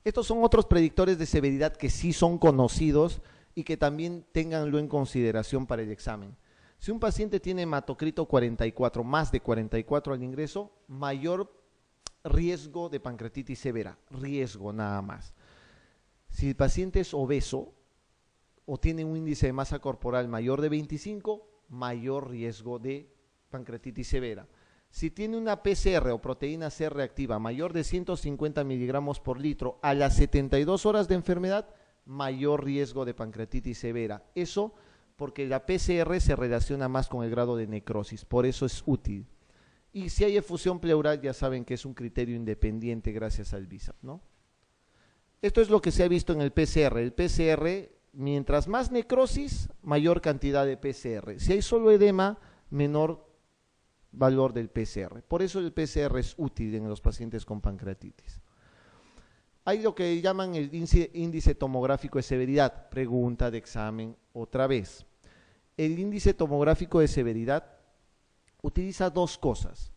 Estos son otros predictores de severidad que sí son conocidos y que también ténganlo en consideración para el examen. Si un paciente tiene hematocrito 44, más de 44 al ingreso, mayor riesgo de pancreatitis severa, riesgo nada más. Si el paciente es obeso o tiene un índice de masa corporal mayor de 25, mayor riesgo de pancreatitis severa. Si tiene una PCR o proteína C reactiva mayor de 150 miligramos por litro a las 72 horas de enfermedad, mayor riesgo de pancreatitis severa. Eso porque la PCR se relaciona más con el grado de necrosis, por eso es útil. Y si hay efusión pleural, ya saben que es un criterio independiente gracias al BISAP, ¿no? Esto es lo que se ha visto en el PCR. El PCR, mientras más necrosis, mayor cantidad de PCR. Si hay solo edema, menor valor del PCR. Por eso el PCR es útil en los pacientes con pancreatitis. Hay lo que llaman el índice tomográfico de severidad. Pregunta de examen otra vez. El índice tomográfico de severidad utiliza dos cosas.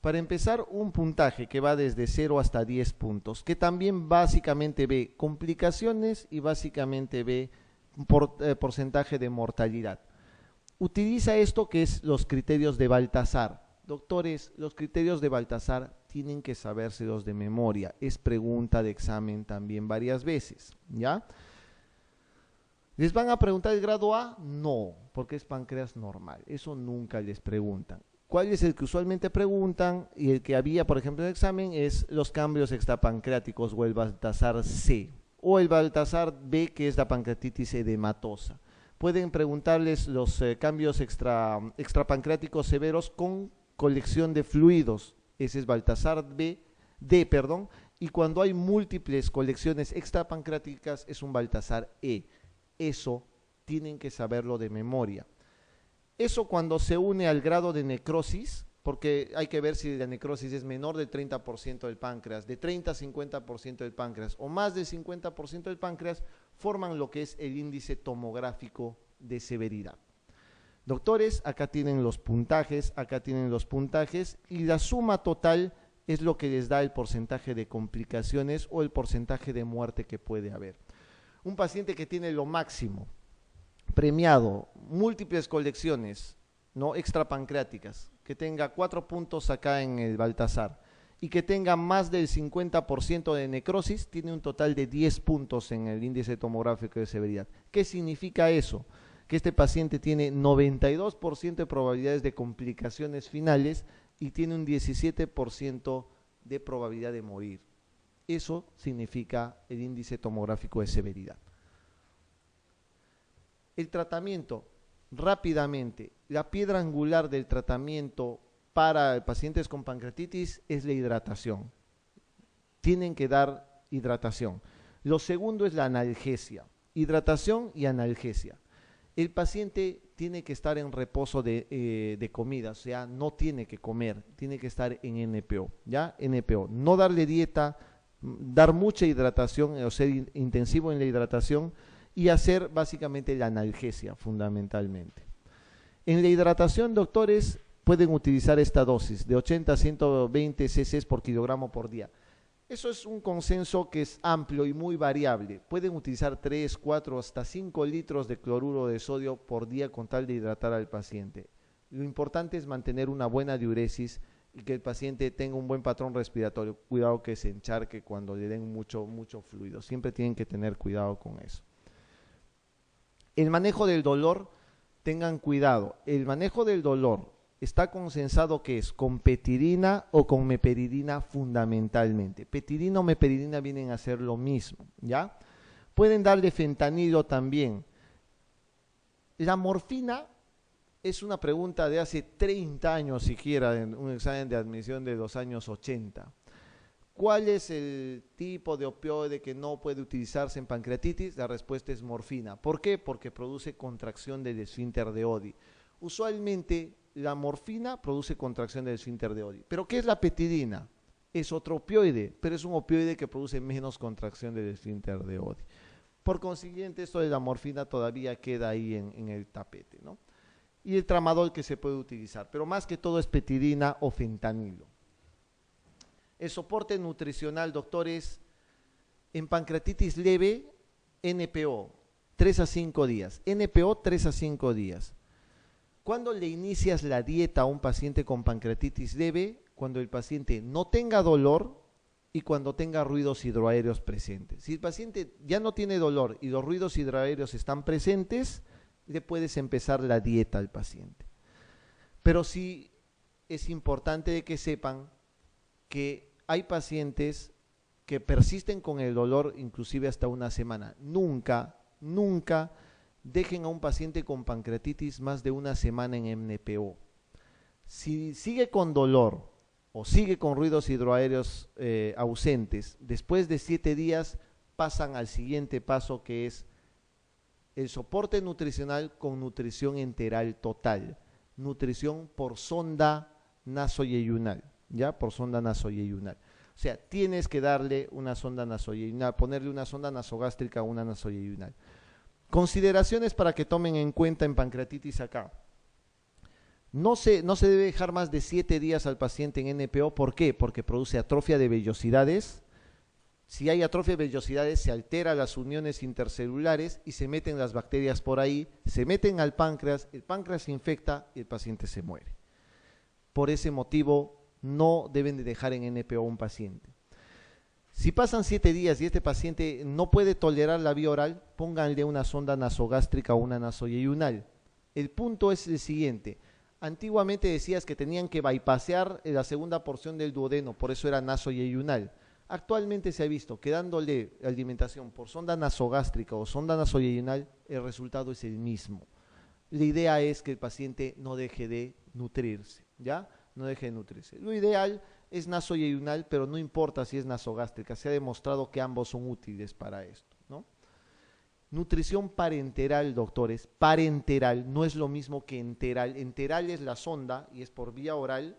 Para empezar, un puntaje que va desde 0 hasta 10 puntos, que también básicamente ve complicaciones y básicamente ve porcentaje de mortalidad. Utiliza esto que es los criterios de Baltasar. Doctores, los criterios de Baltasar tienen que sabérselos de memoria. Es pregunta de examen también varias veces, ¿ya? ¿Les van a preguntar el grado A? No, porque es páncreas normal. Eso nunca les preguntan. ¿Cuál es el que usualmente preguntan? Y el que había, por ejemplo, en el examen es los cambios extrapancreáticos o el Baltasar C. O el Baltasar B, que es la pancreatitis edematosa. Pueden preguntarles los cambios extrapancreáticos severos con colección de fluidos. Ese es Baltasar D, y cuando hay múltiples colecciones extrapancreáticas es un Baltasar E. Eso tienen que saberlo de memoria. Eso cuando se une al grado de necrosis, porque hay que ver si la necrosis es menor del 30% del páncreas, de 30 a 50% del páncreas o más del 50% del páncreas, forman lo que es el índice tomográfico de severidad. Doctores, acá tienen los puntajes y la suma total es lo que les da el porcentaje de complicaciones o el porcentaje de muerte que puede haber. Un paciente que tiene lo máximo, premiado, múltiples colecciones, ¿no? Extrapancreáticas, que tenga 4 puntos acá en el Baltasar y que tenga más del 50% de necrosis, tiene un total de 10 puntos en el índice tomográfico de severidad. ¿Qué significa eso? Que este paciente tiene 92% de probabilidades de complicaciones finales y tiene un 17% de probabilidad de morir. Eso significa el índice tomográfico de severidad. El tratamiento, rápidamente, la piedra angular del tratamiento para pacientes con pancreatitis es la hidratación. Tienen que dar hidratación. Lo segundo es la analgesia. Hidratación y analgesia. El paciente tiene que estar en reposo de comida, o sea, no tiene que comer, tiene que estar en NPO, ¿ya? NPO. No darle dieta, dar mucha hidratación, o ser intensivo en la hidratación, y hacer básicamente la analgesia fundamentalmente. En la hidratación, doctores, pueden utilizar esta dosis de 80 a 120 cc por kilogramo por día. Eso es un consenso que es amplio y muy variable. Pueden utilizar 3, 4, hasta 5 litros de cloruro de sodio por día con tal de hidratar al paciente. Lo importante es mantener una buena diuresis y que el paciente tenga un buen patrón respiratorio. Cuidado que se encharque cuando le den mucho fluido. Siempre tienen que tener cuidado con eso. El manejo del dolor, tengan cuidado. El manejo del dolor está consensado que es con petidina o con meperidina fundamentalmente. Petidina o meperidina vienen a ser lo mismo, ¿ya? Pueden darle fentanilo también. La morfina es una pregunta de hace 30 años siquiera, en un examen de admisión de los años 80. ¿Cuál es el tipo de opioide que no puede utilizarse en pancreatitis? La respuesta es morfina. ¿Por qué? Porque produce contracción del esfínter de Oddi. Usualmente la morfina produce contracción del esfínter de Oddi. ¿Pero qué es la petidina? Es otro opioide, pero es un opioide que produce menos contracción del esfínter de Oddi. Por consiguiente, esto de la morfina todavía queda ahí en el tapete, ¿no? Y el tramadol que se puede utilizar, pero más que todo es petidina o fentanilo. El soporte nutricional, doctores, En pancreatitis leve, NPO, 3 a 5 días. NPO, 3 a 5 días. ¿Cuándo le inicias la dieta a un paciente con pancreatitis leve? Cuando el paciente no tenga dolor y cuando tenga ruidos hidroaéreos presentes. Si el paciente ya no tiene dolor y los ruidos hidroaéreos están presentes, le puedes empezar la dieta al paciente. Pero sí es importante que sepan que hay pacientes que persisten con el dolor inclusive hasta una semana. Nunca dejen a un paciente con pancreatitis más de una semana en MNPO. Si sigue con dolor o sigue con ruidos hidroaéreos ausentes, después de 7 días pasan al siguiente paso, que es el soporte nutricional con nutrición enteral total, nutrición por sonda nasoyeyunal, ¿ya? Por sonda nasoyeyunal. O sea, tienes que darle una sonda nasoyeyunal, ponerle una sonda nasogástrica a una nasoyeyunal. Consideraciones para que tomen en cuenta en pancreatitis acá. No se debe dejar más de 7 días al paciente en NPO. ¿Por qué? Porque produce atrofia de vellosidades. Si hay atrofia de vellosidades, se alteran las uniones intercelulares y se meten las bacterias por ahí, se meten al páncreas, el páncreas se infecta y el paciente se muere. Por ese motivo, no deben de dejar en NPO a un paciente. Si pasan 7 días y este paciente no puede tolerar la vía oral, pónganle una sonda nasogástrica o una nasoyeyunal. El punto es el siguiente. Antiguamente decías que tenían que bypassear la segunda porción del duodeno, por eso era nasoyeyunal. Actualmente se ha visto que dándole alimentación por sonda nasogástrica o sonda nasoyeyunal, el resultado es el mismo. La idea es que el paciente no deje de nutrirse, ¿ya? No deje de nutrirse. Lo ideal es nasoyeyunal, pero no importa si es nasogástrica, se ha demostrado que ambos son útiles para esto, ¿no? Nutrición parenteral, doctores, parenteral no es lo mismo que enteral. Enteral es la sonda y es por vía oral.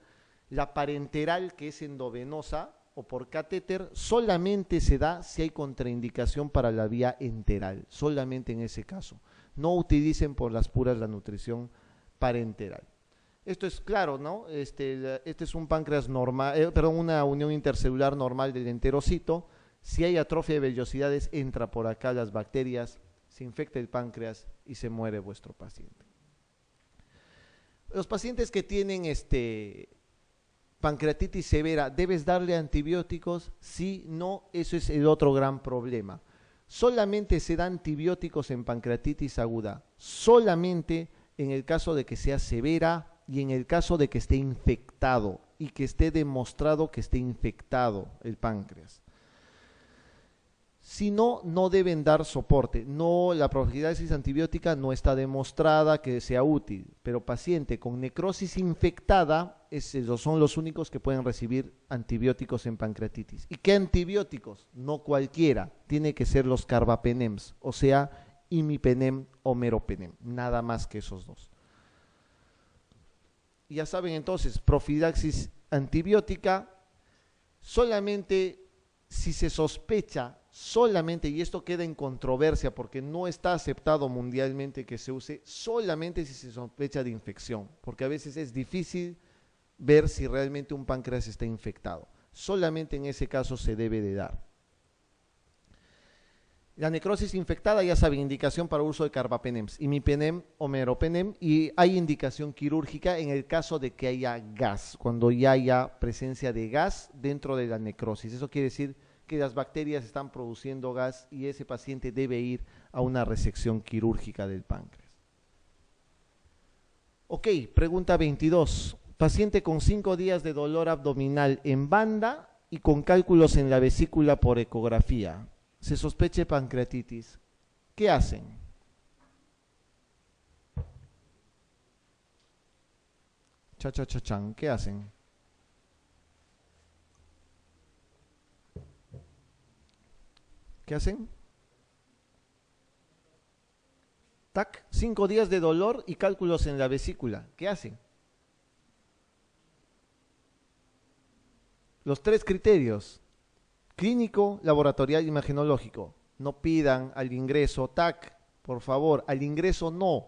La parenteral, que es endovenosa o por catéter, solamente se da si hay contraindicación para la vía enteral, solamente en ese caso. No utilicen por las puras la nutrición parenteral. Esto es claro, ¿no? Este es un páncreas normal, una unión intercelular normal del enterocito. Si hay atrofia de vellosidades, entra por acá las bacterias, se infecta el páncreas y se muere vuestro paciente. Los pacientes que tienen pancreatitis severa, ¿debes darle antibióticos? Sí, no, eso es el otro gran problema. Solamente se da antibióticos en pancreatitis aguda, solamente en el caso de que sea severa y en el caso de que esté infectado y que esté demostrado que esté infectado el páncreas. Si no, no deben dar soporte. No, la profilaxis antibiótica no está demostrada que sea útil, pero paciente con necrosis infectada son los únicos que pueden recibir antibióticos en pancreatitis. ¿Y qué antibióticos? No cualquiera, tiene que ser los carbapenems, o sea, imipenem o meropenem, nada más que esos dos. Y ya saben entonces, profilaxis antibiótica solamente si se sospecha, solamente, y esto queda en controversia porque no está aceptado mundialmente que se use, solamente si se sospecha de infección, porque a veces es difícil ver si realmente un páncreas está infectado. Solamente en ese caso se debe de dar. La necrosis infectada, ya saben, indicación para uso de carbapenems, imipenem o meropenem, y hay indicación quirúrgica en el caso de que haya gas, cuando ya haya presencia de gas dentro de la necrosis. Eso quiere decir que las bacterias están produciendo gas y ese paciente debe ir a una resección quirúrgica del páncreas. Ok, pregunta 22. Paciente con 5 días de dolor abdominal en banda y con cálculos en la vesícula por ecografía. Se sospeche pancreatitis. ¿Qué hacen? ¿Qué hacen? ¿Qué hacen? TAC, 5 días de dolor y cálculos en la vesícula. ¿Qué hacen? Los 3 criterios: clínico, laboratorial y imagenológico. No pidan al ingreso TAC, por favor, al ingreso no.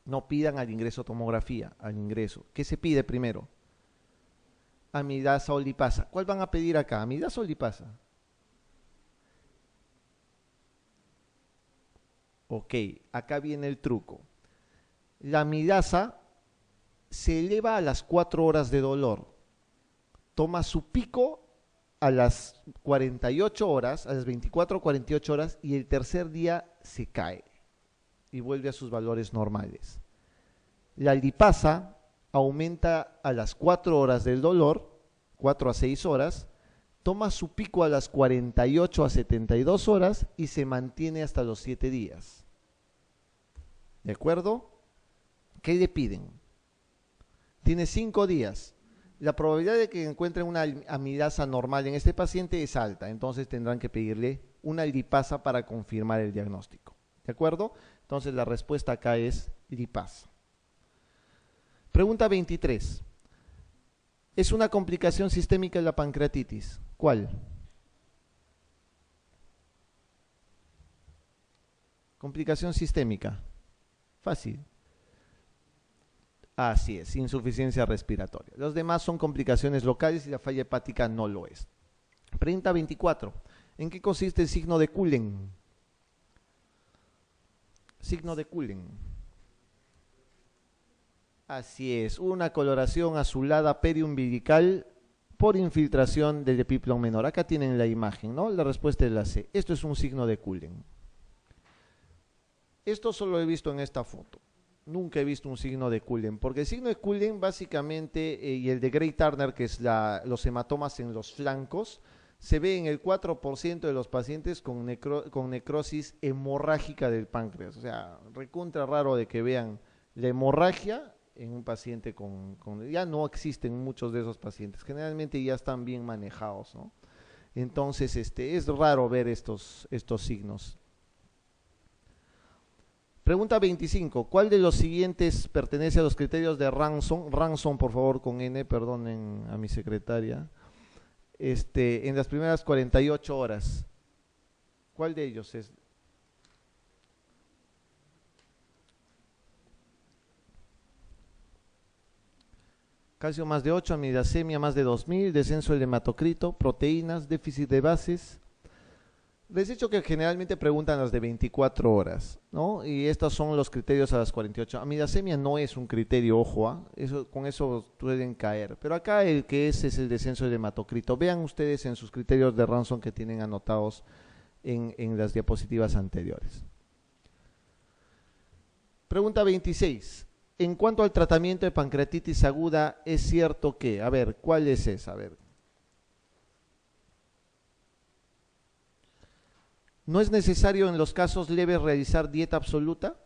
No pidan al ingreso tomografía, al ingreso. ¿Qué se pide primero? Amidasa o lipasa. ¿Cuál van a pedir acá? ¿Amidasa o lipasa? Ok, acá viene el truco. La amilasa se eleva a las 4 horas de dolor. Toma su pico a las 48 horas, a las 24 o 48 horas, y el tercer día se cae y vuelve a sus valores normales. La lipasa aumenta a las 4 horas del dolor, 4 a 6 horas, toma su pico a las 48 a 72 horas y se mantiene hasta los 7 días. ¿De acuerdo? ¿Qué le piden? Tiene 5 días. La probabilidad de que encuentren una amilasa normal en este paciente es alta, entonces tendrán que pedirle una lipasa para confirmar el diagnóstico. ¿De acuerdo? Entonces la respuesta acá es lipasa. Pregunta 23. ¿Es una complicación sistémica de la pancreatitis? ¿Cuál? Complicación sistémica. Fácil. Así es, insuficiencia respiratoria. Los demás son complicaciones locales y la falla hepática no lo es. Pregunta 24. ¿En qué consiste el signo de Cullen? Signo de Cullen. Así es, una coloración azulada periumbilical por infiltración del epíplon menor. Acá tienen la imagen, ¿no? La respuesta es la C. Esto es un signo de Cullen. Esto solo he visto en esta foto. Nunca he visto un signo de Cullen, porque el signo de Cullen básicamente, y el de Gray-Turner, que es los hematomas en los flancos, se ve en el 4% de los pacientes con necrosis hemorrágica del páncreas. O sea, recontra raro de que vean la hemorragia en un paciente ya no existen muchos de esos pacientes, generalmente ya están bien manejados, ¿no? Entonces, es raro ver estos signos. Pregunta 25. ¿Cuál de los siguientes pertenece a los criterios de Ranson? Ranson, por favor, con N, perdonen a mi secretaria. En las primeras 48 horas. ¿Cuál de ellos es? Calcio más de 8, amidasemia más de 2000, descenso del hematocrito, proteínas, déficit de bases. Les he dicho que generalmente preguntan las de 24 horas, ¿no? Y estos son los criterios a las 48. Amidasemia no es un criterio, ojo, con eso pueden caer. Pero acá el que es el descenso del hematocrito. Vean ustedes en sus criterios de Ranson que tienen anotados en las diapositivas anteriores. Pregunta 26. En cuanto al tratamiento de pancreatitis aguda, ¿es cierto que? A ver, ¿cuál es esa? A ver. ¿No es necesario en los casos leves realizar dieta absoluta?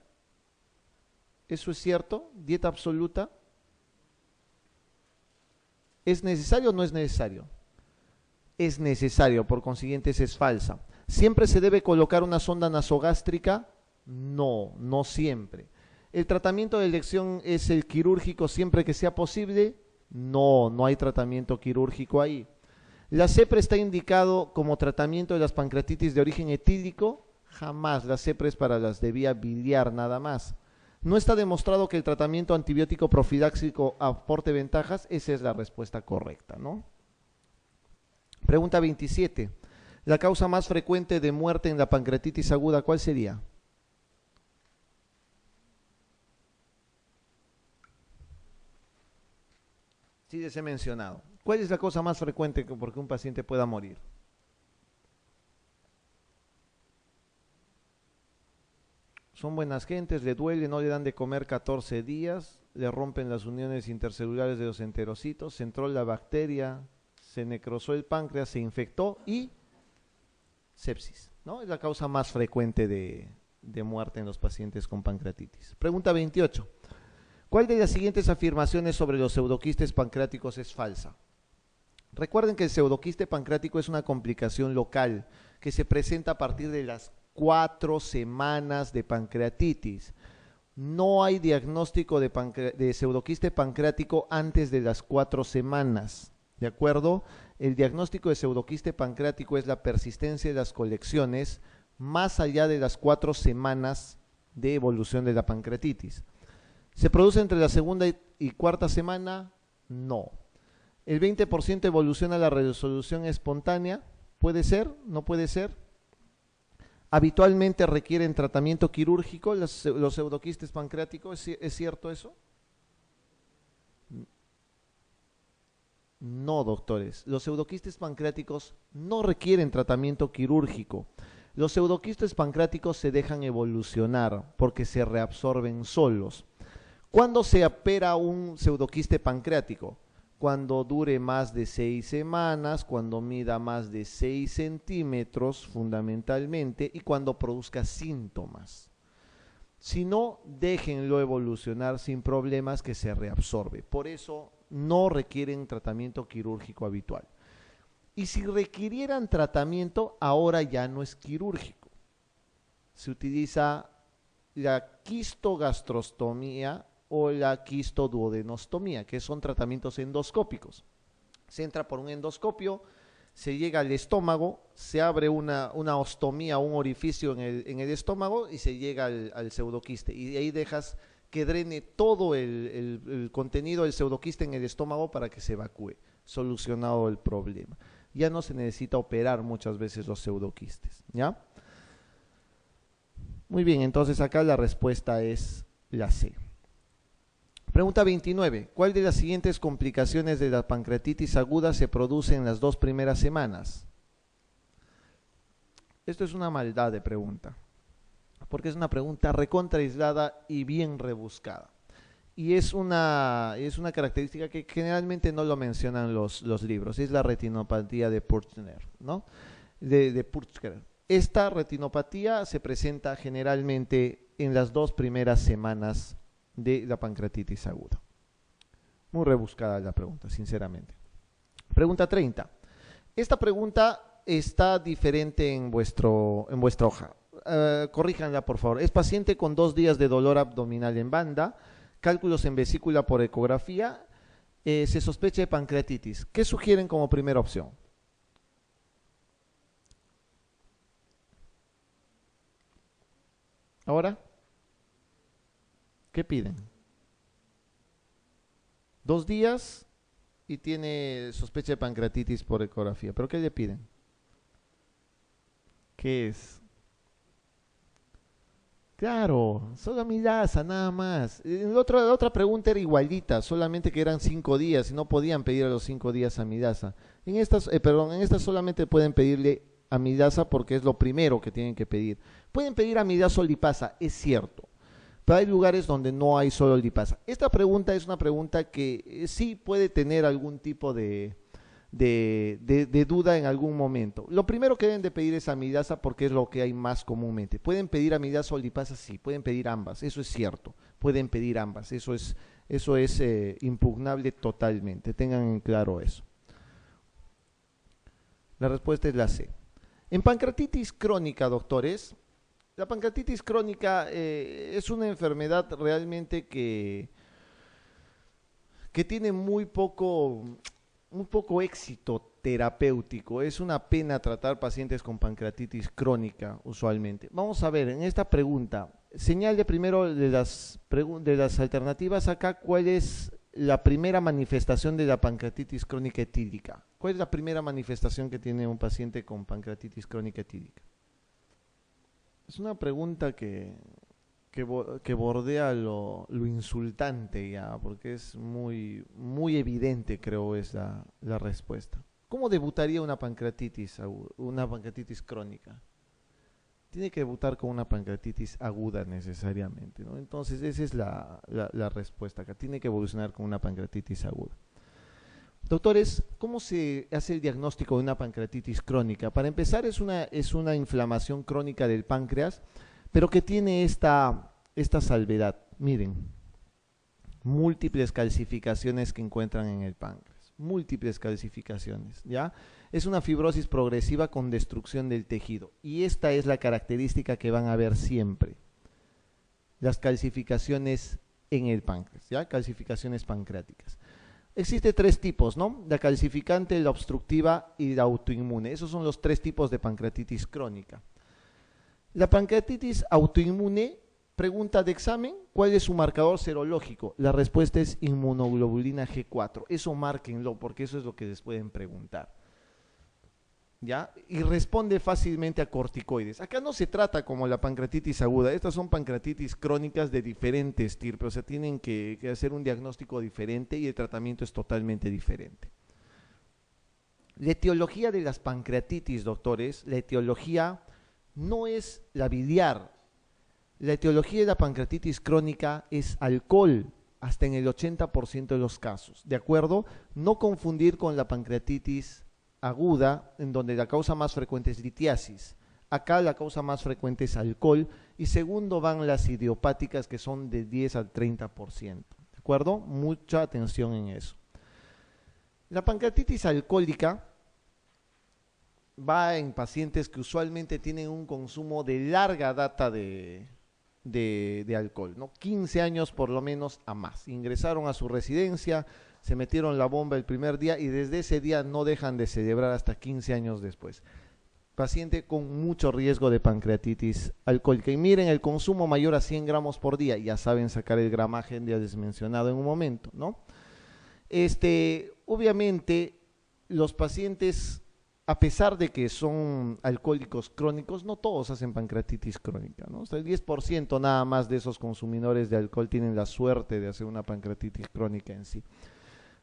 ¿Eso es cierto? ¿Dieta absoluta? ¿Es necesario o no es necesario? Es necesario, por consiguiente es falsa. ¿Siempre se debe colocar una sonda nasogástrica? No, no siempre. ¿El tratamiento de elección es el quirúrgico siempre que sea posible? No, no hay tratamiento quirúrgico ahí. ¿La CEPRE está indicado como tratamiento de las pancreatitis de origen etílico? Jamás, la CEPRE es para las de vía biliar nada más. ¿No está demostrado que el tratamiento antibiótico profiláctico aporte ventajas? Esa es la respuesta correcta, ¿no? Pregunta 27. ¿La causa más frecuente de muerte en la pancreatitis aguda cuál sería? Sí, les he mencionado. ¿Cuál es la cosa más frecuente por que un paciente pueda morir? Son buenas gentes, le duele, no le dan de comer 14 días, le rompen las uniones intercelulares de los enterocitos, se entró la bacteria, se necrosó el páncreas, se infectó y sepsis, ¿no? Es la causa más frecuente de muerte en los pacientes con pancreatitis. Pregunta 28. ¿Cuál de las siguientes afirmaciones sobre los pseudoquistes pancreáticos es falsa? Recuerden que el pseudoquiste pancreático es una complicación local que se presenta a partir de las 4 semanas de pancreatitis. No hay diagnóstico de pseudoquiste pancreático antes de las 4 semanas. ¿De acuerdo? El diagnóstico de pseudoquiste pancreático es la persistencia de las colecciones más allá de las 4 semanas de evolución de la pancreatitis. ¿Se produce entre la segunda y cuarta semana? No. ¿El 20% evoluciona a la resolución espontánea? ¿Puede ser? ¿No puede ser? habitualmente requieren tratamiento quirúrgico, los pseudoquistes pancreáticos, ¿es cierto eso? No, doctores, los pseudoquistes pancreáticos no requieren tratamiento quirúrgico. Los pseudoquistes pancreáticos se dejan evolucionar porque se reabsorben solos. ¿Cuándo se opera un pseudoquiste pancreático? Cuando dure más de 6 semanas, cuando mida más de 6 centímetros fundamentalmente y cuando produzca síntomas. Si no, déjenlo evolucionar sin problemas que se reabsorbe. Por eso no requieren tratamiento quirúrgico habitual. Y si requirieran tratamiento, ahora ya no es quirúrgico. Se utiliza la quistogastrostomía o la quistoduodenostomía, que son tratamientos endoscópicos. Se entra por un endoscopio, se llega al estómago, se abre una ostomía, un orificio en el estómago y se llega al pseudoquiste. Y de ahí dejas que drene todo el contenido del pseudoquiste en el estómago para que se evacúe, solucionado el problema. Ya no se necesita operar muchas veces los pseudoquistes, ¿ya? Muy bien, entonces acá la respuesta es la C. Pregunta 29. ¿Cuál de las siguientes complicaciones de la pancreatitis aguda se produce en las 2 primeras semanas? Esto es una maldad de pregunta, porque es una pregunta recontra aislada y bien rebuscada. Y es una característica que generalmente no lo mencionan los libros, es la retinopatía de Purkinje, ¿no? De Purkinje. Esta retinopatía se presenta generalmente en las 2 primeras semanas de la pancreatitis aguda. Muy rebuscada la pregunta, sinceramente. Pregunta 30. Esta pregunta está diferente en vuestra hoja. Corríjanla, por favor. Es paciente con 2 días de dolor abdominal en banda, cálculos en vesícula por ecografía, se sospecha de pancreatitis. ¿Qué sugieren como primera opción? ¿Ahora? ¿Qué piden? 2 días y tiene sospecha de pancreatitis por ecografía. ¿Pero qué le piden? ¿Qué es? Claro, solo amilasa, nada más. La otra pregunta era igualita, solamente que eran 5 días y no podían pedir a los 5 días amilasa. En estas solamente pueden pedirle amilasa porque es lo primero que tienen que pedir. Pueden pedir amilasa o lipasa, es cierto, pero hay lugares donde no hay solo lipasa. Esta pregunta es una pregunta que sí puede tener algún tipo de duda en algún momento. Lo primero que deben de pedir es amilasa porque es lo que hay más comúnmente. ¿Pueden pedir amilasa o lipasa? Sí, pueden pedir ambas, eso es cierto, pueden pedir ambas, eso es impugnable totalmente, tengan en claro eso. La respuesta es la C. En pancreatitis crónica, doctores, la pancreatitis crónica es una enfermedad realmente que tiene muy poco éxito terapéutico. Es una pena tratar pacientes con pancreatitis crónica usualmente. Vamos a ver, en esta pregunta, señale primero de las alternativas acá, ¿cuál es la primera manifestación de la pancreatitis crónica etílica? ¿Cuál es la primera manifestación que tiene un paciente con pancreatitis crónica etílica? Es una pregunta que bordea lo insultante ya, porque es muy evidente, creo, es la respuesta. ¿Cómo debutaría una pancreatitis crónica? Tiene que debutar con una pancreatitis aguda necesariamente, ¿no? Entonces esa es la respuesta acá, tiene que evolucionar con una pancreatitis aguda. Doctores, ¿cómo se hace el diagnóstico de una pancreatitis crónica? Para empezar, es una inflamación crónica del páncreas, pero que tiene esta salvedad. Miren, múltiples calcificaciones que encuentran en el páncreas, múltiples calcificaciones, ¿ya? Es una fibrosis progresiva con destrucción del tejido, y esta es la característica que van a ver siempre, las calcificaciones en el páncreas, ¿ya? Calcificaciones pancreáticas. Existe 3 tipos, ¿no? La calcificante, la obstructiva y la autoinmune. Esos son los 3 tipos de pancreatitis crónica. La pancreatitis autoinmune, pregunta de examen, ¿cuál es su marcador serológico? La respuesta es inmunoglobulina G4. Eso márquenlo porque eso es lo que les pueden preguntar. ¿ya? Y responde fácilmente a corticoides. Acá no se trata como la pancreatitis aguda, estas son pancreatitis crónicas de diferentes estirpe, o sea, tienen que hacer un diagnóstico diferente y el tratamiento es totalmente diferente. La etiología de las pancreatitis, doctores, la etiología no es la biliar. La etiología de la pancreatitis crónica es alcohol, hasta en el 80% de los casos, ¿de acuerdo? No confundir con la pancreatitis aguda, en donde la causa más frecuente es litiasis. Acá la causa más frecuente es alcohol y segundo van las idiopáticas que son de 10 al 30%, ¿de acuerdo? Mucha atención en eso. La pancreatitis alcohólica va en pacientes que usualmente tienen un consumo de larga data de alcohol, ¿no? 15 años por lo menos a más. Ingresaron a su residencia, se metieron la bomba el primer día y desde ese día no dejan de celebrar hasta 15 años después. Paciente con mucho riesgo de pancreatitis alcohólica. Y miren, el consumo mayor a 100 gramos por día, ya saben sacar el gramaje, ya les mencionado en un momento, ¿no? Obviamente, los pacientes, a pesar de que son alcohólicos crónicos, no todos hacen pancreatitis crónica, ¿no? O sea, el 10% nada más de esos consumidores de alcohol tienen la suerte de hacer una pancreatitis crónica en sí,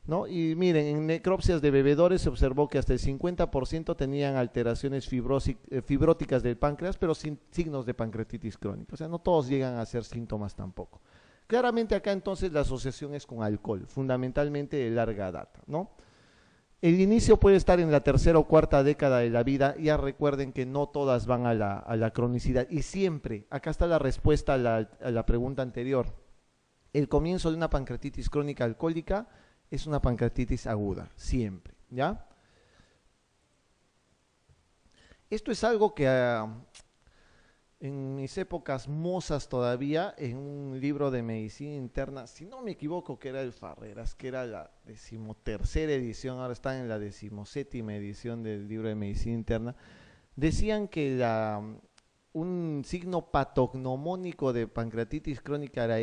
¿no? Y miren, en necropsias de bebedores se observó que hasta el 50% tenían alteraciones fibróticas del páncreas, pero sin signos de pancreatitis crónica. O sea, no todos llegan a ser síntomas tampoco. Claramente acá entonces la asociación es con alcohol, fundamentalmente de larga data, ¿no? El inicio puede estar en la tercera o cuarta década de la vida. Ya recuerden que no todas van a la cronicidad. Y siempre, acá está la respuesta a la pregunta anterior. El comienzo de una pancreatitis crónica alcohólica es una pancreatitis aguda, siempre, ¿ya? Esto es algo que en mis épocas mozas todavía, en un libro de medicina interna, si no me equivoco que era el Farreras, que era la 13ª edición, ahora está en la 17ª edición del libro de medicina interna, decían que un signo patognomónico de pancreatitis crónica era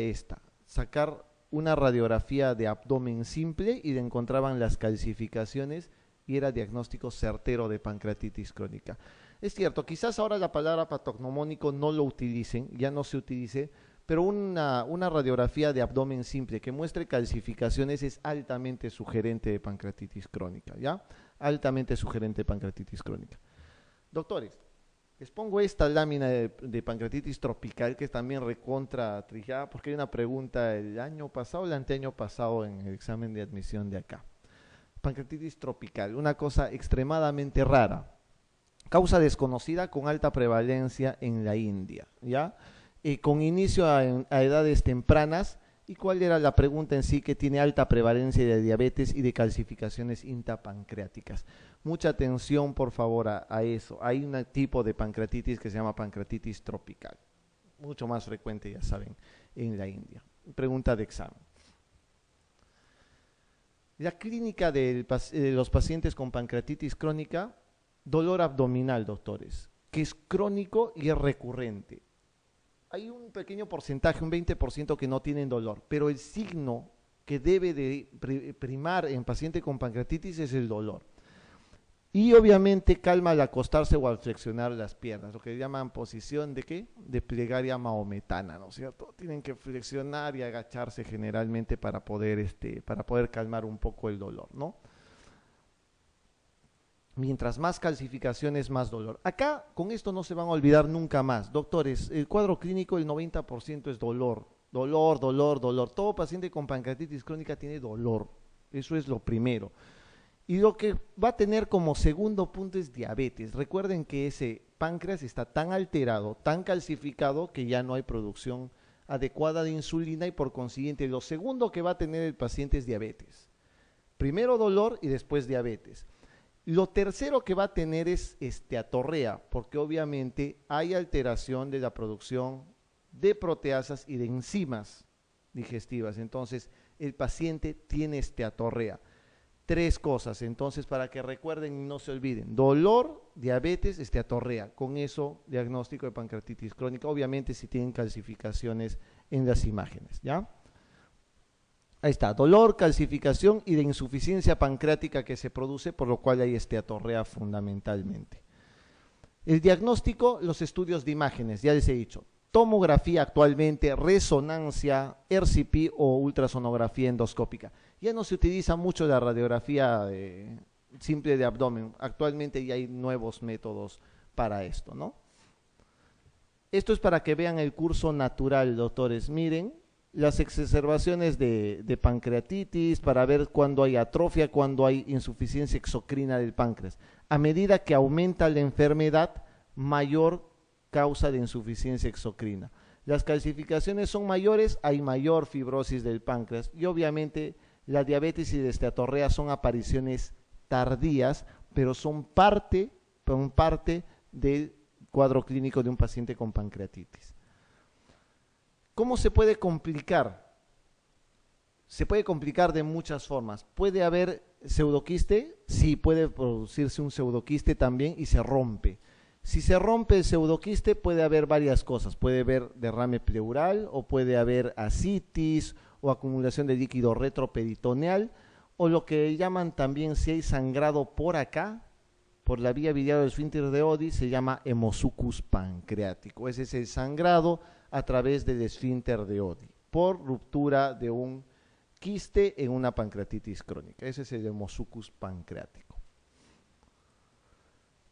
sacar una radiografía de abdomen simple y le encontraban las calcificaciones y era diagnóstico certero de pancreatitis crónica. Es cierto, quizás ahora la palabra patognomónico no lo utilicen, ya no se utilice, pero una radiografía de abdomen simple que muestre calcificaciones es altamente sugerente de pancreatitis crónica, ¿ya? Altamente sugerente de pancreatitis crónica. Doctores, les pongo esta lámina de pancreatitis tropical que es también recontra trillada porque hay una pregunta el año pasado, el anteaño pasado en el examen de admisión de acá. Pancreatitis tropical, una cosa extremadamente rara. Causa desconocida con alta prevalencia en la India, ¿ya? Con inicio a edades tempranas. ¿Y cuál era la pregunta en sí? Que tiene alta prevalencia de diabetes y de calcificaciones intrapancreáticas. Mucha atención, por favor, a eso. Hay un tipo de pancreatitis que se llama pancreatitis tropical, mucho más frecuente, ya saben, en la India. Pregunta de examen. La clínica de los pacientes con pancreatitis crónica: dolor abdominal, doctores, que es crónico y es recurrente. Hay un pequeño porcentaje, un 20% que no tienen dolor, pero el signo que debe de primar en paciente con pancreatitis es el dolor. Y obviamente calma al acostarse o al flexionar las piernas, lo que llaman posición de ¿qué? De plegaria maometana, ¿no es cierto? Tienen que flexionar y agacharse generalmente para poder calmar un poco el dolor, ¿no? Mientras más calcificaciones, más dolor. Acá, con esto no se van a olvidar nunca más. Doctores, el cuadro clínico, el 90% es dolor. Dolor, dolor, dolor. Todo paciente con pancreatitis crónica tiene dolor. Eso es lo primero. Y lo que va a tener como segundo punto es diabetes. Recuerden que ese páncreas está tan alterado, tan calcificado, que ya no hay producción adecuada de insulina y por consiguiente lo segundo que va a tener el paciente es diabetes. Primero dolor y después diabetes. Lo tercero que va a tener es esteatorrea, porque obviamente hay alteración de la producción de proteasas y de enzimas digestivas. Entonces, el paciente tiene esteatorrea. 3 cosas, entonces, para que recuerden y no se olviden: dolor, diabetes, esteatorrea. Con eso, diagnóstico de pancreatitis crónica, obviamente si tienen calcificaciones en las imágenes, ¿ya? Ahí está, dolor, calcificación y de insuficiencia pancreática que se produce, por lo cual hay esteatorrea fundamentalmente. El diagnóstico, los estudios de imágenes, ya les he dicho, tomografía actualmente, resonancia, RCP o ultrasonografía endoscópica. Ya no se utiliza mucho la radiografía simple de abdomen, actualmente ya hay nuevos métodos para esto, ¿no? Esto es para que vean el curso natural, doctores. Miren, las exacerbaciones de pancreatitis, para ver cuándo hay atrofia, cuándo hay insuficiencia exocrina del páncreas. A medida que aumenta la enfermedad, mayor causa de insuficiencia exocrina. Las calcificaciones son mayores, hay mayor fibrosis del páncreas y obviamente la diabetes y la esteatorrea son apariciones tardías, pero son parte del cuadro clínico de un paciente con pancreatitis. ¿Cómo se puede complicar? Se puede complicar de muchas formas. ¿Puede haber pseudoquiste? Sí, puede producirse un pseudoquiste también y se rompe. Si se rompe el pseudoquiste puede haber varias cosas. Puede haber derrame pleural o puede haber ascitis o acumulación de líquido retroperitoneal o lo que llaman también, si hay sangrado por acá, por la vía biliar del esfínter de Oddi, se llama hemosucus pancreático. Ese es el sangrado a través del esfínter de Oddi por ruptura de un quiste en una pancreatitis crónica. Ese es el hemosucus pancreático.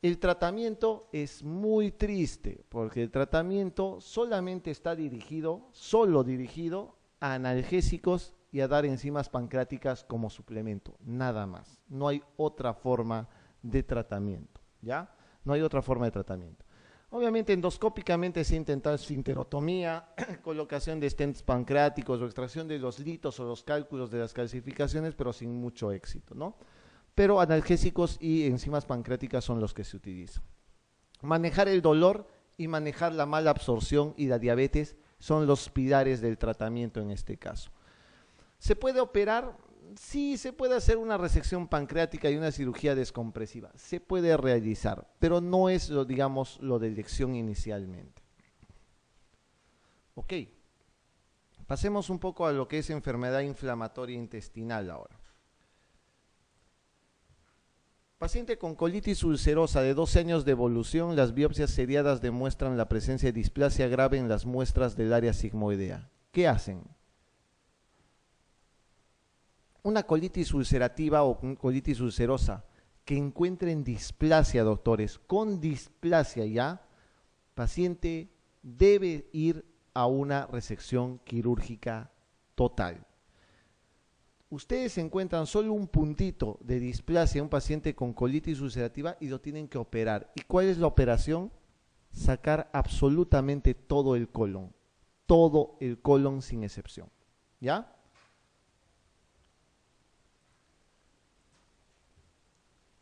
El tratamiento es muy triste porque el tratamiento solamente está dirigido a analgésicos y a dar enzimas pancreáticas como suplemento, nada más. No hay otra forma de tratamiento, ¿ya? No hay otra forma de tratamiento. Obviamente endoscópicamente se intenta esfinterotomía, colocación de stents pancreáticos o extracción de los litos o los cálculos de las calcificaciones, pero sin mucho éxito, ¿no? Pero analgésicos y enzimas pancreáticas son los que se utilizan. Manejar el dolor y manejar la mala absorción y la diabetes son los pilares del tratamiento en este caso. ¿Se puede operar? Sí, se puede hacer una resección pancreática y una cirugía descompresiva. Se puede realizar, pero no es, digamos, lo de elección inicialmente. Ok, pasemos un poco a lo que es enfermedad inflamatoria intestinal ahora. Paciente con colitis ulcerosa de 12 años de evolución, las biopsias seriadas demuestran la presencia de displasia grave en las muestras del área sigmoidea. ¿Qué hacen? Una colitis ulcerativa o colitis ulcerosa que encuentren displasia, doctores, con displasia ya, paciente debe ir a una resección quirúrgica total. Ustedes encuentran solo un puntito de displasia en un paciente con colitis ulcerativa y lo tienen que operar. ¿Y cuál es la operación? Sacar absolutamente todo el colon sin excepción, ¿ya?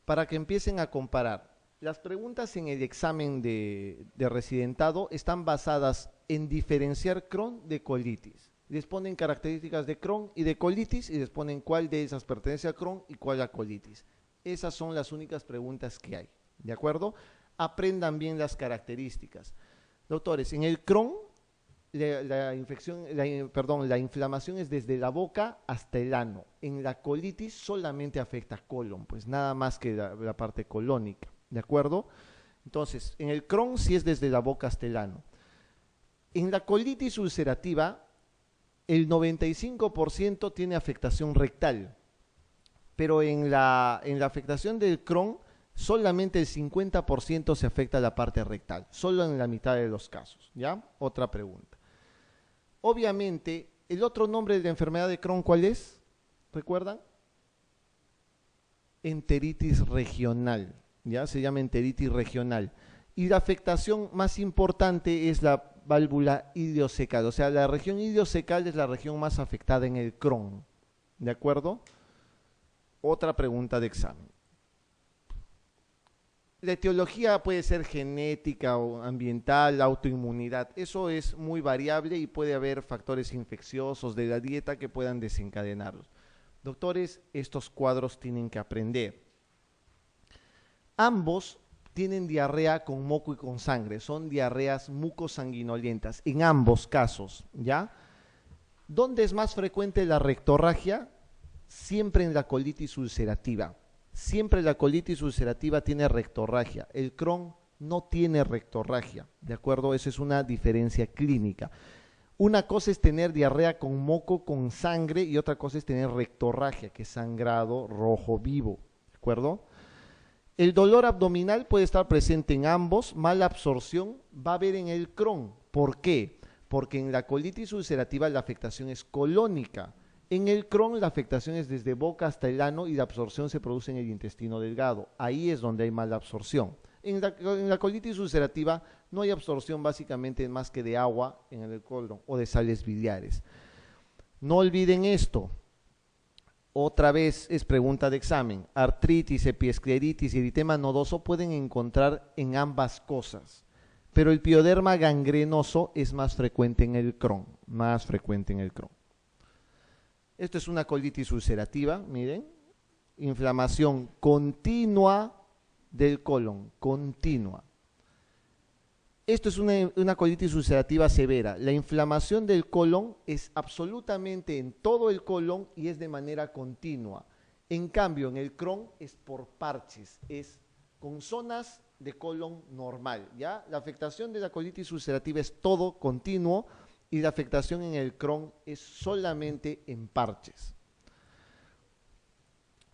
Para que empiecen a comparar. Las preguntas en el examen de residentado están basadas en diferenciar Crohn de colitis. Les ponen características de Crohn y de colitis y les ponen cuál de esas pertenece a Crohn y cuál a colitis. Esas son las únicas preguntas que hay, ¿de acuerdo? Aprendan bien las características. Doctores, en el Crohn la inflamación es desde la boca hasta el ano. En la colitis solamente afecta colon, pues nada más que la parte colónica, ¿de acuerdo? Entonces, en el Crohn sí es desde la boca hasta el ano. En la colitis ulcerativa, el 95% tiene afectación rectal, pero en la afectación del Crohn, solamente el 50% se afecta a la parte rectal, solo en la mitad de los casos, ¿ya? Otra pregunta. Obviamente, el otro nombre de la enfermedad de Crohn, ¿cuál es? ¿Recuerdan? Enteritis regional, ¿ya? Se llama enteritis regional. Y la afectación más importante es la válvula iliocecal, o sea, la región iliocecal es la región más afectada en el Crohn, ¿de acuerdo? Otra pregunta de examen. La etiología puede ser genética o ambiental, autoinmunidad. Eso es muy variable y puede haber factores infecciosos de la dieta que puedan desencadenarlos. Doctores, estos cuadros tienen que aprender. Ambos tienen diarrea con moco y con sangre. Son diarreas mucosanguinolentas en ambos casos, ¿ya? ¿Dónde es más frecuente la rectorragia? Siempre en la colitis ulcerativa. Siempre la colitis ulcerativa tiene rectorragia. El Crohn no tiene rectorragia, ¿de acuerdo? Esa es una diferencia clínica. Una cosa es tener diarrea con moco, con sangre, y otra cosa es tener rectorragia, que es sangrado rojo vivo, ¿de acuerdo? El dolor abdominal puede estar presente en ambos, mala absorción va a haber en el Crohn. ¿Por qué? Porque en la colitis ulcerativa la afectación es colónica. En el Crohn la afectación es desde boca hasta el ano y la absorción se produce en el intestino delgado. Ahí es donde hay mala absorción. En la colitis ulcerativa no hay absorción básicamente más que de agua en el colon o de sales biliares. No olviden esto. Otra vez es pregunta de examen. Artritis, epiescleritis y eritema nodoso pueden encontrar en ambas cosas. Pero el pioderma gangrenoso es más frecuente en el Crohn. Más frecuente en el Crohn. Esto es una colitis ulcerativa, miren. Inflamación continua del colon, continua. Esto es una colitis ulcerativa severa. La inflamación del colon es absolutamente en todo el colon y es de manera continua. En cambio, en el Crohn es por parches, es con zonas de colon normal, ¿ya? La afectación de la colitis ulcerativa es todo continuo y la afectación en el Crohn es solamente en parches.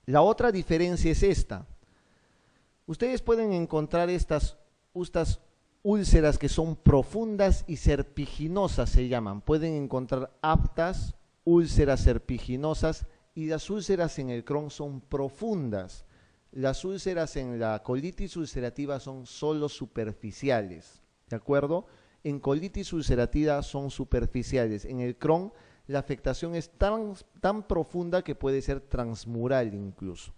La otra diferencia es esta. Ustedes pueden encontrar estas úlceras que son profundas y serpiginosas, se llaman. Pueden encontrar aftas, úlceras serpiginosas, y las úlceras en el Crohn son profundas. Las úlceras en la colitis ulcerativa son solo superficiales, ¿de acuerdo? En colitis ulcerativa son superficiales. En el Crohn la afectación es tan profunda que puede ser transmural incluso.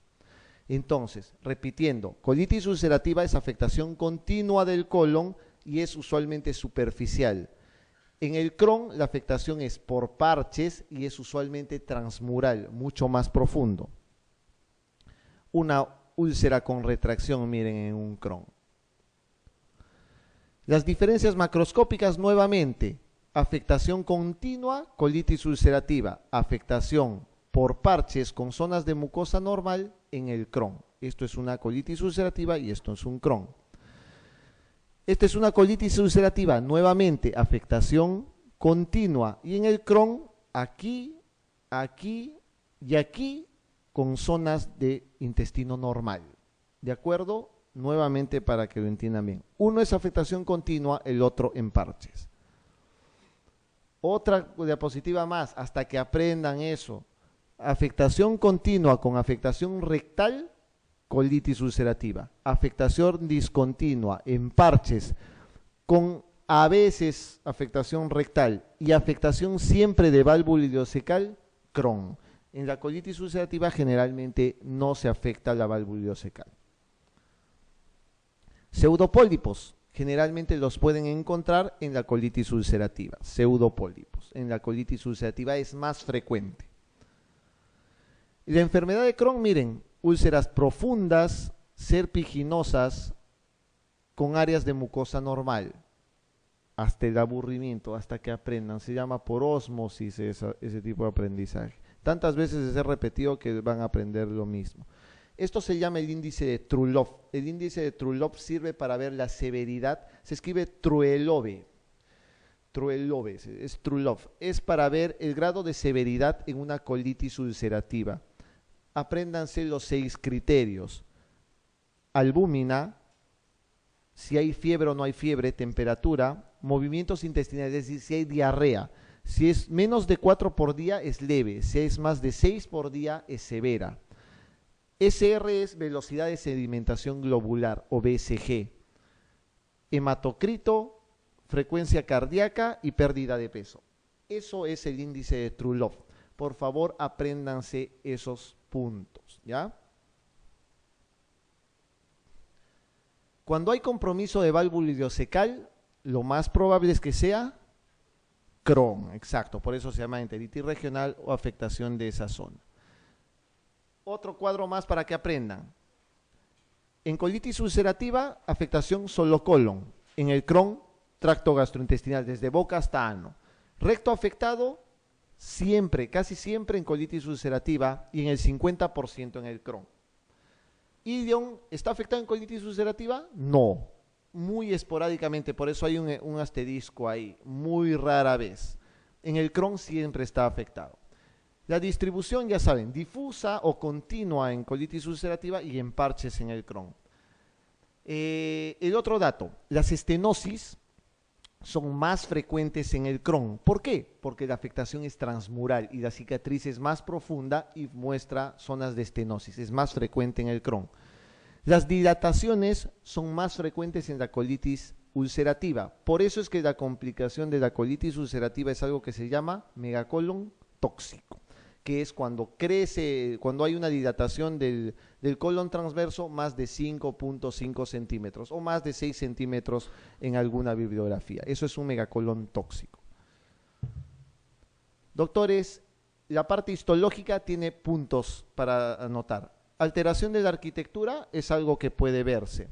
Entonces, repitiendo, colitis ulcerativa es afectación continua del colon y es usualmente superficial. En el Crohn la afectación es por parches y es usualmente transmural, mucho más profundo. Una úlcera con retracción, miren, en un Crohn. Las diferencias macroscópicas nuevamente, afectación continua, colitis ulcerativa, afectación por parches con zonas de mucosa normal en el Crohn. Esto es una colitis ulcerativa y esto es un Crohn. Esta es una colitis ulcerativa, nuevamente afectación continua y en el Crohn aquí, aquí y aquí con zonas de intestino normal. ¿De acuerdo? Nuevamente para que lo entiendan bien. Uno es afectación continua, el otro en parches. Otra diapositiva más, hasta que aprendan eso. Afectación continua con afectación rectal, colitis ulcerativa. Afectación discontinua en parches con a veces afectación rectal y afectación siempre de válvula ileocecal, Crohn. En la colitis ulcerativa generalmente no se afecta la válvula ileocecal. Pseudopólipos, generalmente los pueden encontrar en la colitis ulcerativa. Pseudopólipos, en la colitis ulcerativa es más frecuente. La enfermedad de Crohn, miren, úlceras profundas, serpiginosas, con áreas de mucosa normal, hasta el aburrimiento, hasta que aprendan. Se llama por ósmosis ese tipo de aprendizaje. Tantas veces es repetido que van a aprender lo mismo. Esto se llama el índice de Trulov. El índice de Trulov sirve para ver la severidad. Se escribe Truelove. Truelove, es Trulov. Es para ver el grado de severidad en una colitis ulcerativa. Apréndanse los 6 criterios. Albúmina, si hay fiebre o no hay fiebre, temperatura, movimientos intestinales, es decir, si hay diarrea. Si es menos de 4 por día es leve, si es más de 6 por día es severa. SR es velocidad de sedimentación globular o BSG. Hematocrito, frecuencia cardíaca y pérdida de peso. Eso es el índice de Trulov. Por favor, apréndanse esos puntos, ¿ya? Cuando hay compromiso de válvula ileocecal, lo más probable es que sea Crohn, exacto, por eso se llama enteritis regional o afectación de esa zona. Otro cuadro más para que aprendan. En colitis ulcerativa, afectación solo colon. En el Crohn, tracto gastrointestinal, desde boca hasta ano. Recto afectado, siempre, casi siempre en colitis ulcerativa y en el 50% en el Crohn. ¿Idion está afectado en colitis ulcerativa? No, muy esporádicamente, por eso hay un asterisco ahí, muy rara vez. En el Crohn siempre está afectado. La distribución, ya saben, difusa o continua en colitis ulcerativa y en parches en el Crohn. El otro dato, las estenosis son más frecuentes en el Crohn. ¿Por qué? Porque la afectación es transmural y la cicatriz es más profunda y muestra zonas de estenosis. Es más frecuente en el Crohn. Las dilataciones son más frecuentes en la colitis ulcerativa. Por eso es que la complicación de la colitis ulcerativa es algo que se llama megacolon tóxico, que es cuando crece, cuando hay una dilatación del colon transverso más de 5.5 centímetros o más de 6 centímetros en alguna bibliografía. Eso es un megacolon tóxico. Doctores, la parte histológica tiene puntos para anotar. Alteración de la arquitectura es algo que puede verse.